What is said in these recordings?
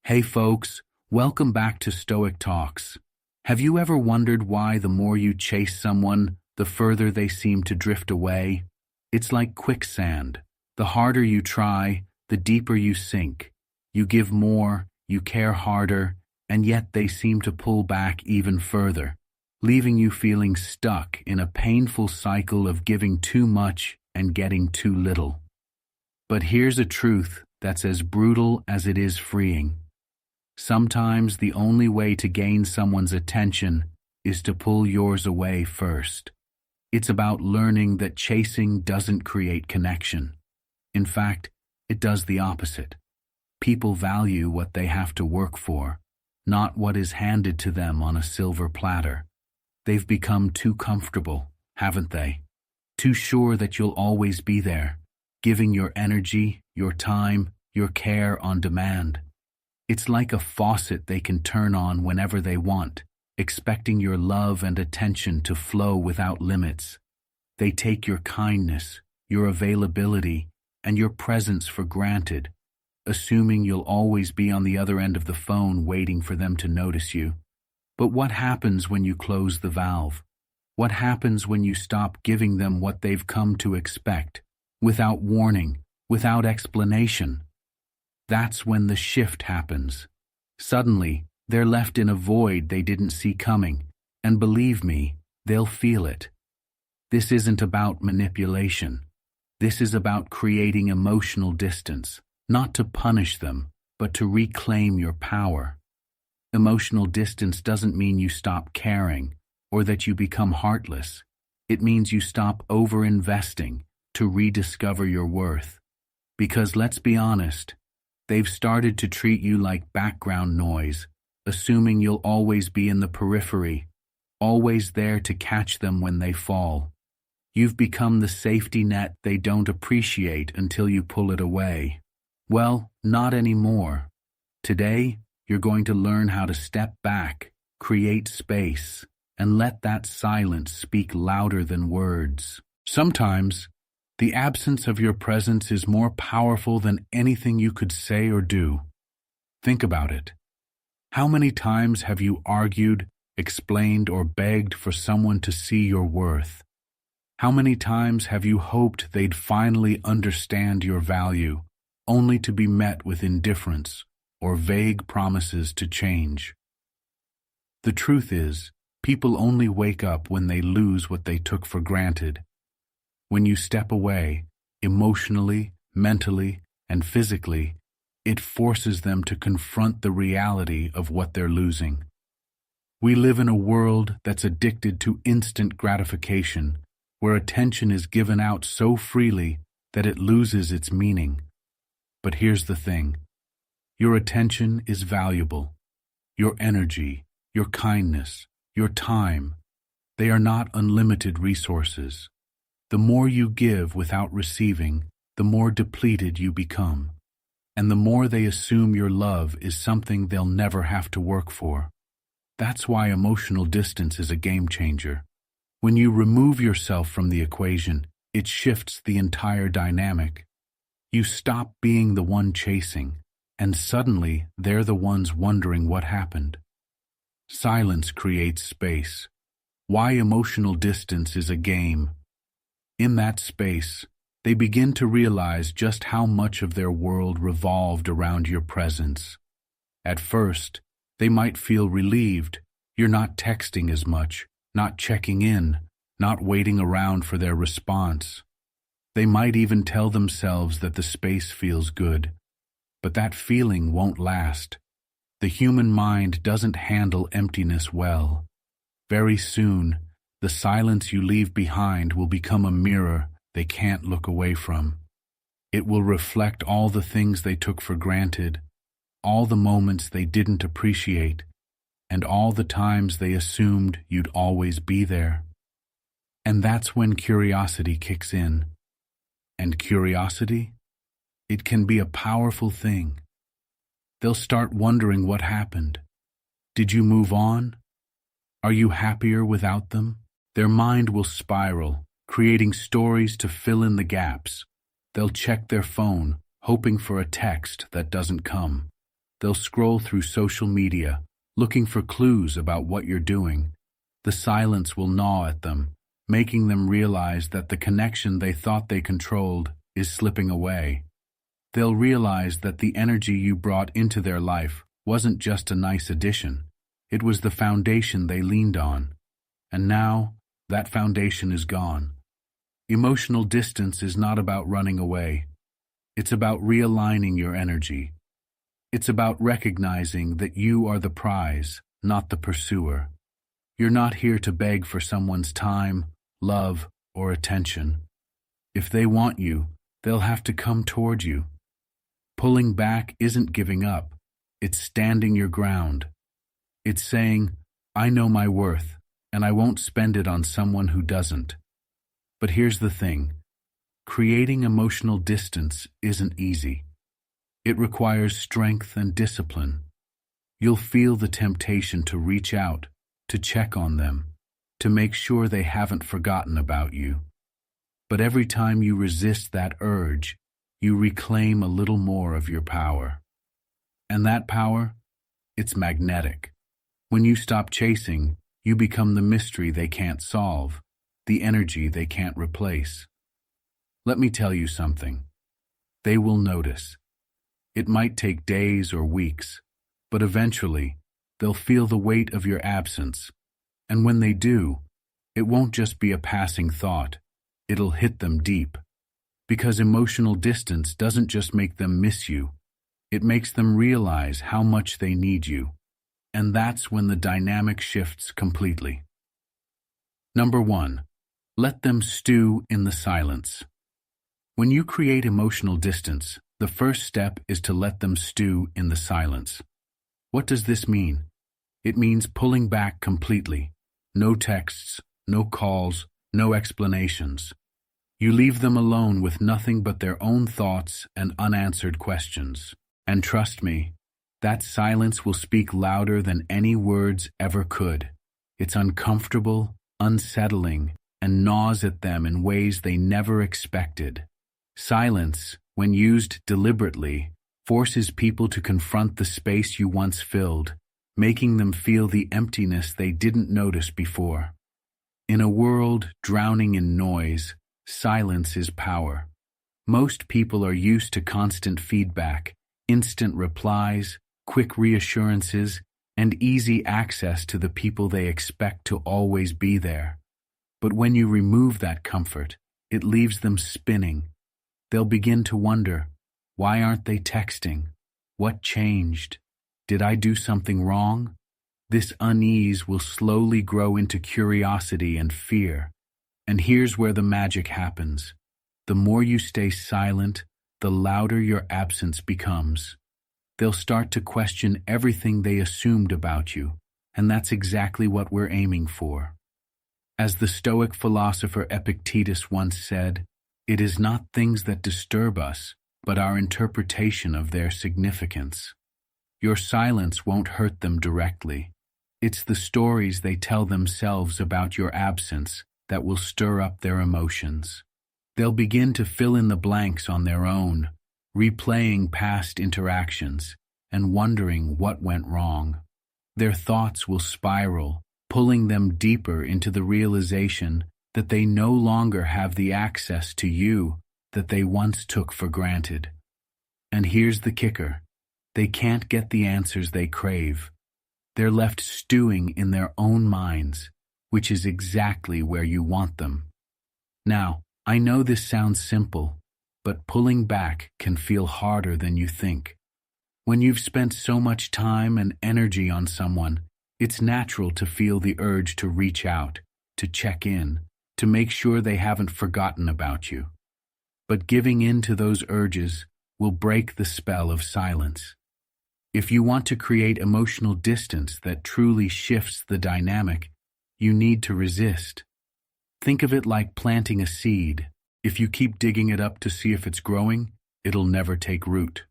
Hey folks, welcome back to Stoic Talks. Have you ever wondered why the more you chase someone, the further they seem to drift away? It's like quicksand. The harder you try, the deeper you sink. You give more, you care harder, and yet they seem to pull back even further, leaving you feeling stuck in a painful cycle of giving too much and getting too little. But here's a truth that's as brutal as it is freeing. Sometimes the only way to gain someone's attention is to pull yours away first. It's about learning that chasing doesn't create connection. In fact, it does the opposite. People value what they have to work for, not what is handed to them on a silver platter. They've become too comfortable, haven't they? Too sure that you'll always be there, giving your energy, your time, your care on demand. It's like a faucet they can turn on whenever they want, expecting your love and attention to flow without limits. They take your kindness, your availability, and your presence for granted, assuming you'll always be on the other end of the phone waiting for them to notice you. But what happens when you close the valve? What happens when you stop giving them what they've come to expect, without warning, without explanation? That's when the shift happens. Suddenly, they're left in a void they didn't see coming, and believe me, they'll feel it. This isn't about manipulation. This is about creating emotional distance, not to punish them, but to reclaim your power. Emotional distance doesn't mean you stop caring, or that you become heartless. It means you stop over-investing to rediscover your worth. Because let's be honest, they've started to treat you like background noise, assuming you'll always be in the periphery, always there to catch them when they fall. You've become the safety net they don't appreciate until you pull it away. Well, not anymore. Today, you're going to learn how to step back, create space, and let that silence speak louder than words. Sometimes, the absence of your presence is more powerful than anything you could say or do. Think about it. How many times have you argued, explained, or begged for someone to see your worth? How many times have you hoped they'd finally understand your value, only to be met with indifference or vague promises to change? The truth is, people only wake up when they lose what they took for granted. When you step away, emotionally, mentally, and physically, it forces them to confront the reality of what they're losing. We live in a world that's addicted to instant gratification, where attention is given out so freely that it loses its meaning. But here's the thing. Your attention is valuable. Your energy, your kindness, your time, they are not unlimited resources. The more you give without receiving, the more depleted you become, and the more they assume your love is something they'll never have to work for. That's why emotional distance is a game changer. When you remove yourself from the equation, it shifts the entire dynamic. You stop being the one chasing, and suddenly they're the ones wondering what happened. Silence creates space. Why emotional distance is a game. In that space, they begin to realize just how much of their world revolved around your presence. At first, they might feel relieved. You're not texting as much, not checking in, not waiting around for their response. They might even tell themselves that the space feels good. But that feeling won't last. The human mind doesn't handle emptiness well. Very soon, the silence you leave behind will become a mirror they can't look away from. It will reflect all the things they took for granted, all the moments they didn't appreciate, and all the times they assumed you'd always be there. And that's when curiosity kicks in. And curiosity? It can be a powerful thing. They'll start wondering what happened. Did you move on? Are you happier without them? Their mind will spiral, creating stories to fill in the gaps. They'll check their phone, hoping for a text that doesn't come. They'll scroll through social media, looking for clues about what you're doing. The silence will gnaw at them, making them realize that the connection they thought they controlled is slipping away. They'll realize that the energy you brought into their life wasn't just a nice addition. It was the foundation they leaned on. And now, that foundation is gone. Emotional distance is not about running away. It's about realigning your energy. It's about recognizing that you are the prize, not the pursuer. You're not here to beg for someone's time, love, or attention. If they want you, they'll have to come toward you. Pulling back isn't giving up. It's standing your ground. It's saying, I know my worth, and I won't spend it on someone who doesn't. But here's the thing. Creating emotional distance isn't easy. It requires strength and discipline. You'll feel the temptation to reach out, to check on them, to make sure they haven't forgotten about you. But every time you resist that urge, you reclaim a little more of your power. And that power, it's magnetic. When you stop chasing, you become the mystery they can't solve, the energy they can't replace. Let me tell you something. They will notice. It might take days or weeks, but eventually, they'll feel the weight of your absence. And when they do, it won't just be a passing thought. It'll hit them deep. Because emotional distance doesn't just make them miss you. It makes them realize how much they need you. And that's when the dynamic shifts completely. Number 1. Let them stew in the silence. When you create emotional distance, the first step is to let them stew in the silence. What does this mean? It means pulling back completely. No texts, no calls, no explanations. You leave them alone with nothing but their own thoughts and unanswered questions. And trust me, that silence will speak louder than any words ever could. It's uncomfortable, unsettling, and gnaws at them in ways they never expected. Silence, when used deliberately, forces people to confront the space you once filled, making them feel the emptiness they didn't notice before. In a world drowning in noise, silence is power. Most people are used to constant feedback, instant replies, quick reassurances, and easy access to the people they expect to always be there. But when you remove that comfort, it leaves them spinning. They'll begin to wonder, why aren't they texting? What changed? Did I do something wrong? This unease will slowly grow into curiosity and fear. And here's where the magic happens. The more you stay silent, the louder your absence becomes. They'll start to question everything they assumed about you, and that's exactly what we're aiming for. As the Stoic philosopher Epictetus once said, it is not things that disturb us, but our interpretation of their significance. Your silence won't hurt them directly. It's the stories they tell themselves about your absence that will stir up their emotions. They'll begin to fill in the blanks on their own, replaying past interactions and wondering what went wrong. Their thoughts will spiral, pulling them deeper into the realization that they no longer have the access to you that they once took for granted. And here's the kicker. They can't get the answers they crave. They're left stewing in their own minds, which is exactly where you want them. Now, I know this sounds simple, but pulling back can feel harder than you think. When you've spent so much time and energy on someone, it's natural to feel the urge to reach out, to check in, to make sure they haven't forgotten about you. But giving in to those urges will break the spell of silence. If you want to create emotional distance that truly shifts the dynamic, you need to resist. Think of it like planting a seed. If you keep digging it up to see if it's growing, it'll never take root.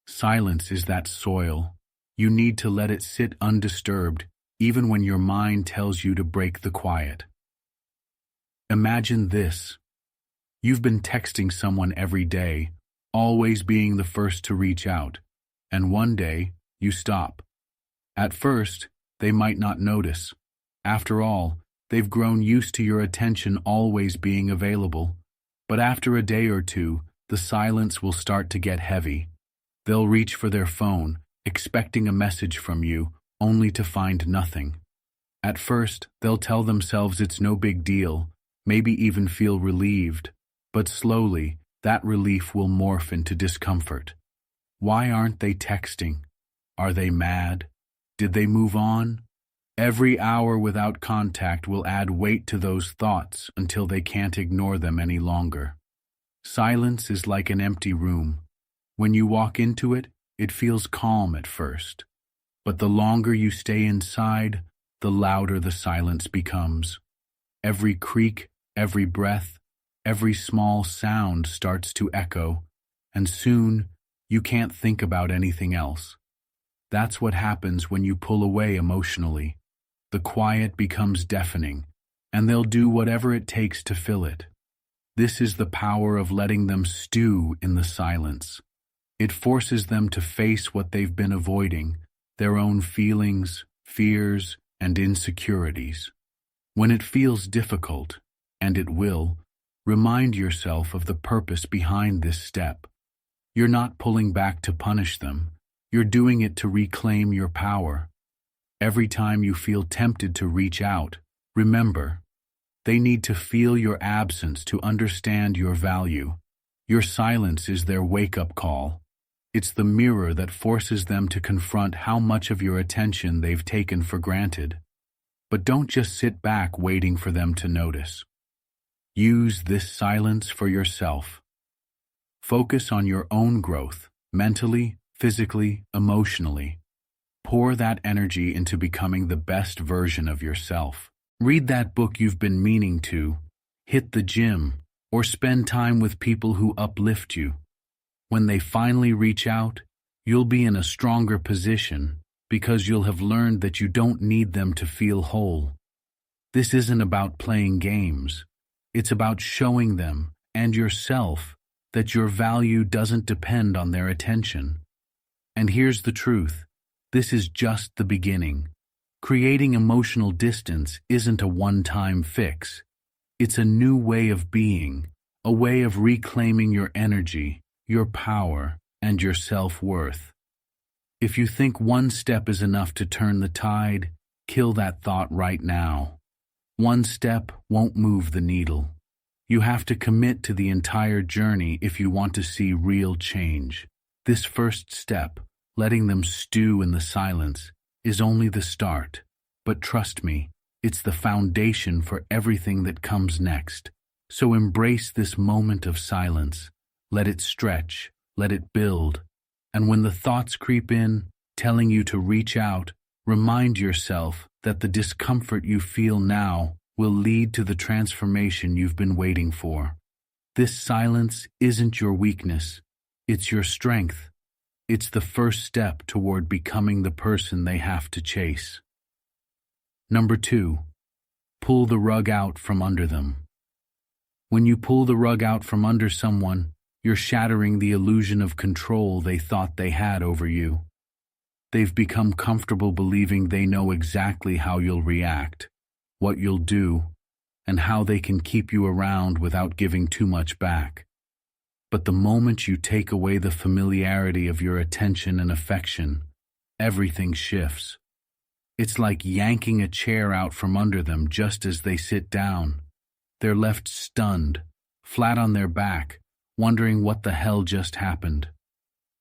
Silence is that soil. You need to let it sit undisturbed, even when your mind tells you to break the quiet. Imagine this. You've been texting someone every day, always being the first to reach out, And one day, you stop. At first, they might not notice. After all, they've grown used to your attention always being available. But after a day or two, the silence will start to get heavy. They'll reach for their phone, expecting a message from you, only to find nothing. At first, they'll tell themselves it's no big deal, maybe even feel relieved. But slowly, that relief will morph into discomfort. Why aren't they texting? Are they mad? Did they move on? Every hour without contact will add weight to those thoughts until they can't ignore them any longer. Silence is like an empty room. When you walk into it, it feels calm at first. But the longer you stay inside, the louder the silence becomes. Every creak, every breath, every small sound starts to echo, and soon you can't think about anything else. That's what happens when you pull away emotionally. The quiet becomes deafening, and they'll do whatever it takes to fill it. This is the power of letting them stew in the silence. It forces them to face what they've been avoiding, their own feelings, fears, and insecurities. When it feels difficult, and it will, remind yourself of the purpose behind this step. You're not pulling back to punish them. You're doing it to reclaim your power. Every time you feel tempted to reach out, remember, they need to feel your absence to understand your value. Your silence is their wake-up call. It's the mirror that forces them to confront how much of your attention they've taken for granted. But don't just sit back waiting for them to notice. Use this silence for yourself. Focus on your own growth, mentally, physically, emotionally. Pour that energy into becoming the best version of yourself. Read that book you've been meaning to, hit the gym, or spend time with people who uplift you. When they finally reach out, you'll be in a stronger position because you'll have learned that you don't need them to feel whole. This isn't about playing games. It's about showing them and yourself that your value doesn't depend on their attention. And here's the truth. This is just the beginning. Creating emotional distance isn't a one-time fix. It's a new way of being, a way of reclaiming your energy, your power, and your self-worth. If you think one step is enough to turn the tide, kill that thought right now. One step won't move the needle. You have to commit to the entire journey if you want to see real change. This first step, letting them stew in the silence, is only the start. But trust me, it's the foundation for everything that comes next. So embrace this moment of silence. Let it stretch, let it build. And when the thoughts creep in, telling you to reach out, remind yourself that the discomfort you feel now will lead to the transformation you've been waiting for. This silence isn't your weakness, it's your strength. It's the first step toward becoming the person they have to chase. Number 2, pull the rug out from under them. When you pull the rug out from under someone, you're shattering the illusion of control they thought they had over you. They've become comfortable believing they know exactly how you'll react, what you'll do, and how they can keep you around without giving too much back. But the moment you take away the familiarity of your attention and affection, everything shifts. It's like yanking a chair out from under them just as they sit down. They're left stunned, flat on their back, wondering what the hell just happened.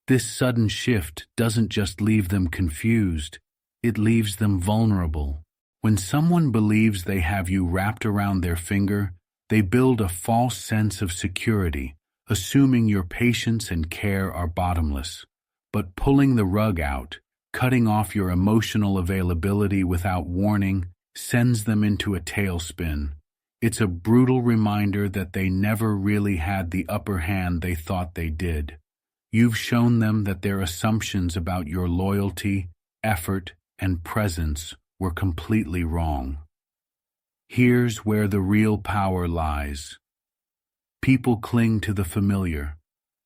This sudden shift doesn't just leave them confused, it leaves them vulnerable. When someone believes they have you wrapped around their finger, they build a false sense of security, assuming your patience and care are bottomless. But pulling the rug out, cutting off your emotional availability without warning, sends them into a tailspin. It's a brutal reminder that they never really had the upper hand they thought they did. You've shown them that their assumptions about your loyalty, effort, and presence were completely wrong. Here's where the real power lies. People cling to the familiar.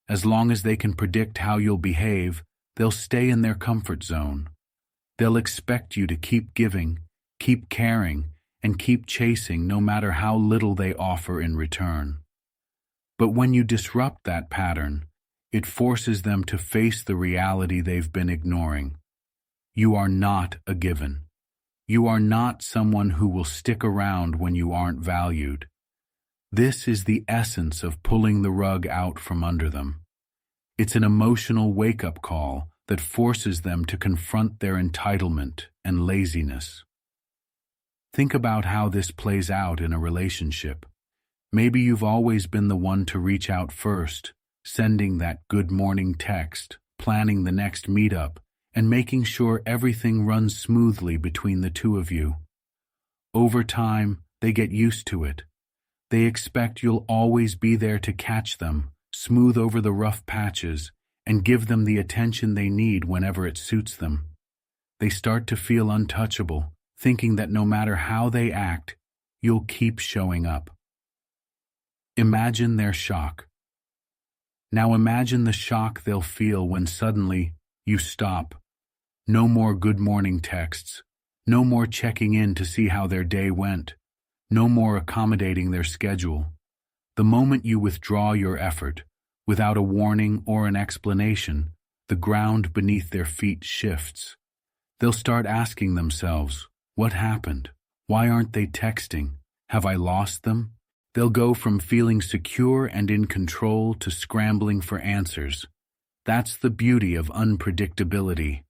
As long as they can predict how you'll behave, They'll stay in their comfort zone. They'll expect you to keep giving, keep caring, and keep chasing no matter how little they offer in return. But when you disrupt that pattern, it forces them to face the reality they've been ignoring. You are not a given. You are not someone who will stick around when you aren't valued. This is the essence of pulling the rug out from under them. It's an emotional wake-up call that forces them to confront their entitlement and laziness. Think about how this plays out in a relationship. Maybe you've always been the one to reach out first, sending that good morning text, planning the next meetup, and making sure everything runs smoothly between the two of you. Over time, they get used to it. They expect you'll always be there to catch them, smooth over the rough patches, and give them the attention they need whenever it suits them. They start to feel untouchable, thinking that no matter how they act, you'll keep showing up. Imagine their shock. Now imagine the shock they'll feel when suddenly you stop. No more good morning texts. No more checking in to see how their day went. No more accommodating their schedule. The moment you withdraw your effort, without a warning or an explanation, the ground beneath their feet shifts. They'll start asking themselves, what happened? Why aren't they texting? Have I lost them? They'll go from feeling secure and in control to scrambling for answers. That's the beauty of unpredictability.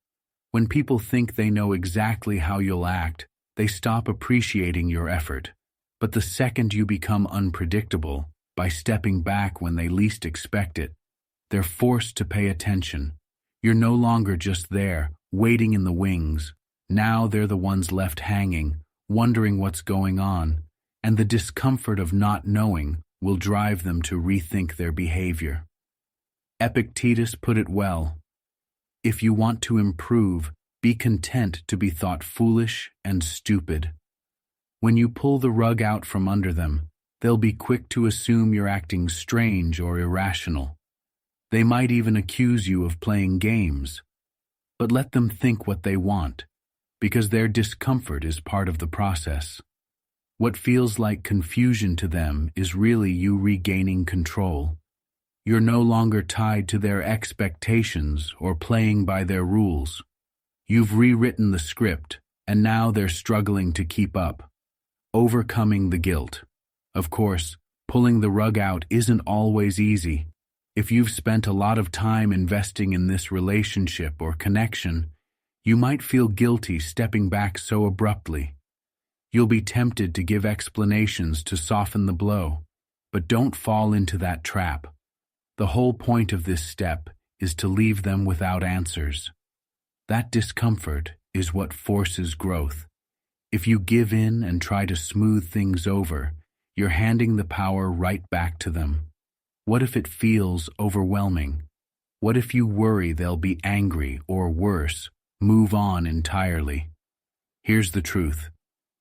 When people think they know exactly how you'll act, they stop appreciating your effort. But the second you become unpredictable, by stepping back when they least expect it, they're forced to pay attention. You're no longer just there, waiting in the wings. Now they're the ones left hanging, wondering what's going on, and the discomfort of not knowing will drive them to rethink their behavior. Epictetus put it well. If you want to improve, be content to be thought foolish and stupid. When you pull the rug out from under them, they'll be quick to assume you're acting strange or irrational. They might even accuse you of playing games. But let them think what they want, because their discomfort is part of the process. What feels like confusion to them is really you regaining control. You're no longer tied to their expectations or playing by their rules. You've rewritten the script, and now they're struggling to keep up. Overcoming the guilt. Of course, pulling the rug out isn't always easy. If you've spent a lot of time investing in this relationship or connection, you might feel guilty stepping back so abruptly. You'll be tempted to give explanations to soften the blow, but don't fall into that trap. The whole point of this step is to leave them without answers. That discomfort is what forces growth. If you give in and try to smooth things over, you're handing the power right back to them. What if it feels overwhelming? What if you worry they'll be angry or worse, move on entirely? Here's the truth.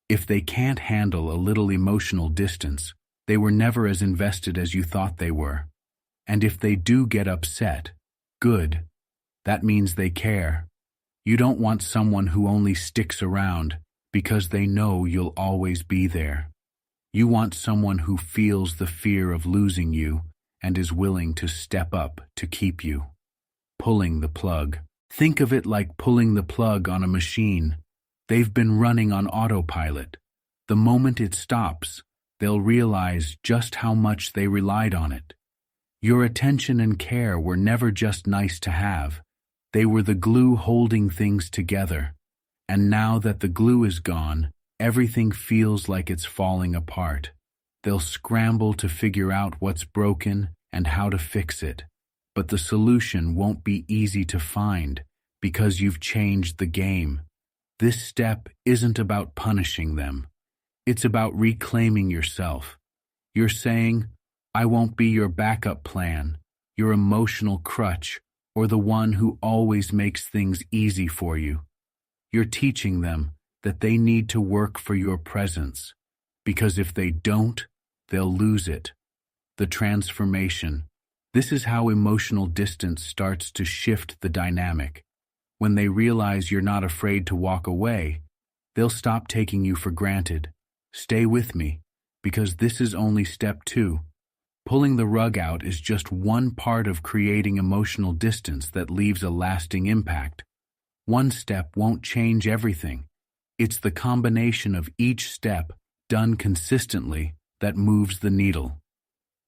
If they can't handle a little emotional distance, they were never as invested as you thought they were. And if they do get upset, good. That means they care. You don't want someone who only sticks around because they know you'll always be there. You want someone who feels the fear of losing you and is willing to step up to keep you. Pulling the plug. Think of it like pulling the plug on a machine. They've been running on autopilot. The moment it stops, they'll realize just how much they relied on it. Your attention and care were never just nice to have. They were the glue holding things together. And now that the glue is gone, everything feels like it's falling apart. They'll scramble to figure out what's broken and how to fix it. But the solution won't be easy to find because you've changed the game. This step isn't about punishing them. It's about reclaiming yourself. You're saying, I won't be your backup plan, your emotional crutch, or the one who always makes things easy for you. You're teaching them that they need to work for your presence, because if they don't, they'll lose it. The transformation, This is how emotional distance starts to shift the dynamic. When they realize you're not afraid to walk away, they'll stop taking you for granted. Stay with me, because this is only step 2. Pulling the rug out is just one part of creating emotional distance that leaves a lasting impact. One step won't change everything. It's the combination of each step, done consistently, that moves the needle.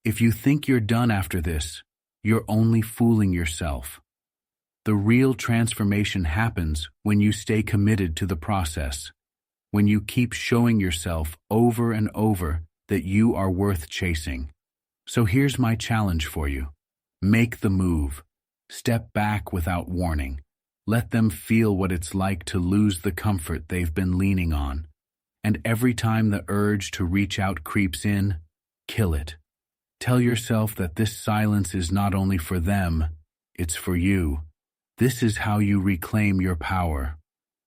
If you think you're done after this, you're only fooling yourself. The real transformation happens when you stay committed to the process, when you keep showing yourself over and over that you are worth chasing. So here's my challenge for you. Make the move. Step back without warning. Let them feel what it's like to lose the comfort they've been leaning on. And every time the urge to reach out creeps in, kill it. Tell yourself that this silence is not only for them, it's for you. This is how you reclaim your power.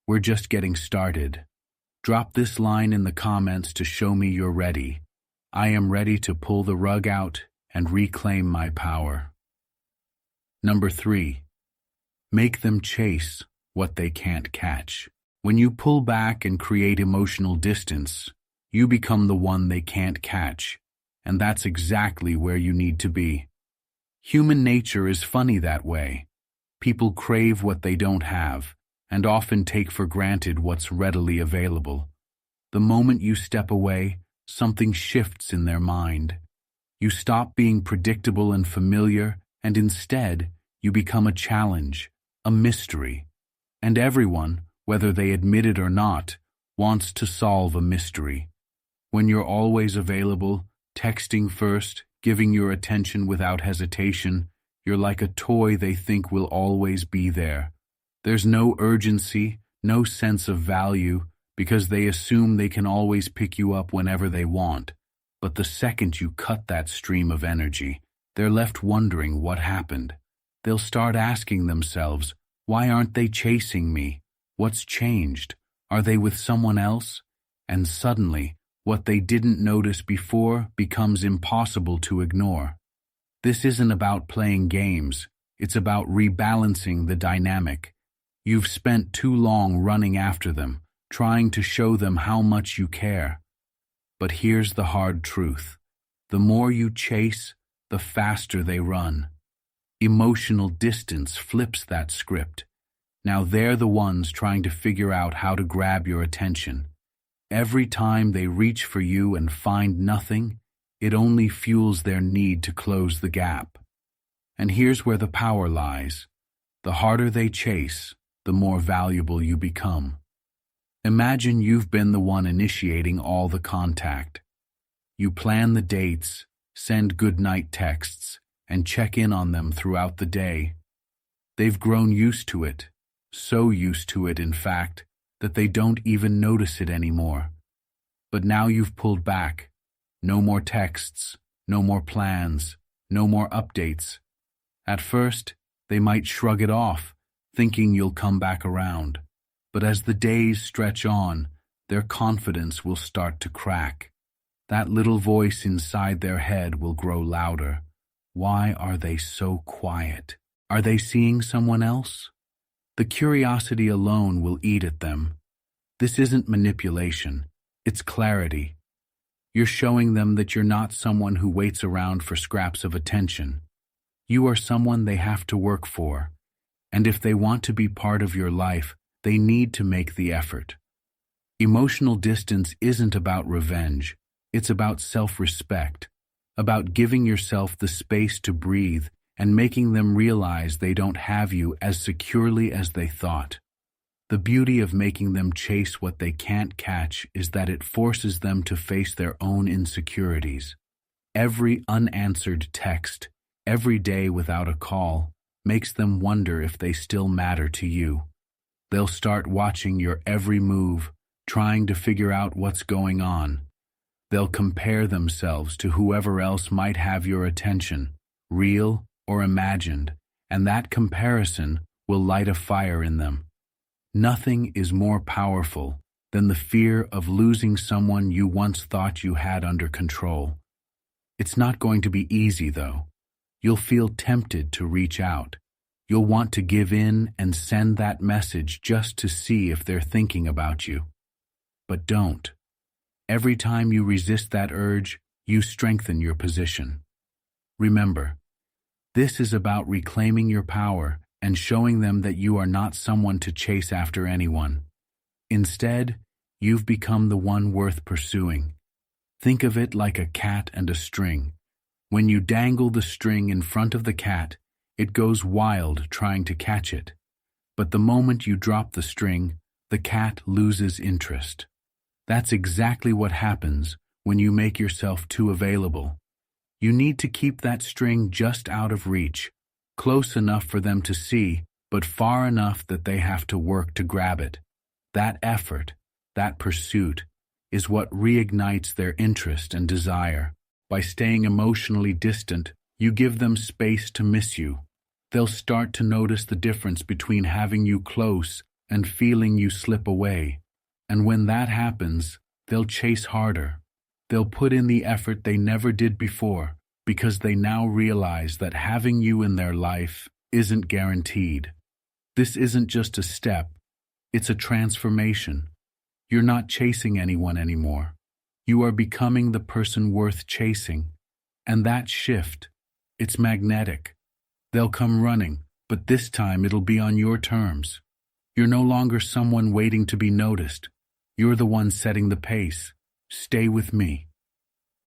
We're just getting started. Drop this line in the comments to show me you're ready. I am ready to pull the rug out and reclaim my power. Number 3. Make them chase what they can't catch. When you pull back and create emotional distance, you become the one they can't catch, and that's exactly where you need to be. Human nature is funny that way. People crave what they don't have, and often take for granted what's readily available. The moment you step away, something shifts in their mind. You stop being predictable and familiar, and instead, you become a challenge, a mystery. And everyone, whether they admit it or not, wants to solve a mystery. When you're always available, texting first, giving your attention without hesitation, you're like a toy they think will always be there. There's no urgency, no sense of value, because they assume they can always pick you up whenever they want. But the second you cut that stream of energy, they're left wondering what happened. They'll start asking themselves, why aren't they chasing me? What's changed? Are they with someone else? And suddenly, what they didn't notice before becomes impossible to ignore. This isn't about playing games, it's about rebalancing the dynamic. You've spent too long running after them, trying to show them how much you care. But here's the hard truth. The more you chase, the faster they run. Emotional distance flips that script. Now they're the ones trying to figure out how to grab your attention. Every time they reach for you and find nothing, it only fuels their need to close the gap. And here's where the power lies. The harder they chase, the more valuable you become. Imagine you've been the one initiating all the contact. You plan the dates, send goodnight texts, and check in on them throughout the day. They've grown used to it, so used to it, in fact, that they don't even notice it anymore. But now you've pulled back. No more texts, no more plans, no more updates. At first, they might shrug it off, thinking you'll come back around. But as the days stretch on, their confidence will start to crack. That little voice inside their head will grow louder. Why are they so quiet? Are they seeing someone else? The curiosity alone will eat at them. This isn't manipulation, it's clarity. You're showing them that you're not someone who waits around for scraps of attention. You are someone they have to work for. And if they want to be part of your life, they need to make the effort. Emotional distance isn't about revenge. It's about self-respect, about giving yourself the space to breathe and making them realize they don't have you as securely as they thought. The beauty of making them chase what they can't catch is that it forces them to face their own insecurities. Every unanswered text, every day without a call, makes them wonder if they still matter to you. They'll start watching your every move, trying to figure out what's going on. They'll compare themselves to whoever else might have your attention, real or imagined, and that comparison will light a fire in them. Nothing is more powerful than the fear of losing someone you once thought you had under control. It's not going to be easy, though. You'll feel tempted to reach out. You'll want to give in and send that message just to see if they're thinking about you. But don't. Every time you resist that urge, you strengthen your position. Remember, this is about reclaiming your power and showing them that you are not someone to chase after anyone. Instead, you've become the one worth pursuing. Think of it like a cat and a string. When you dangle the string in front of the cat, it goes wild trying to catch it. But the moment you drop the string, the cat loses interest. That's exactly what happens when you make yourself too available. You need to keep that string just out of reach, close enough for them to see, but far enough that they have to work to grab it. That effort, that pursuit, is what reignites their interest and desire. By staying emotionally distant, you give them space to miss you. They'll start to notice the difference between having you close and feeling you slip away. And when that happens, they'll chase harder. They'll put in the effort they never did before, because they now realize that having you in their life isn't guaranteed. This isn't just a step, it's a transformation. You're not chasing anyone anymore. You are becoming the person worth chasing. And that shift, it's magnetic. They'll come running, but this time it'll be on your terms. You're no longer someone waiting to be noticed. You're the one setting the pace. Stay with me.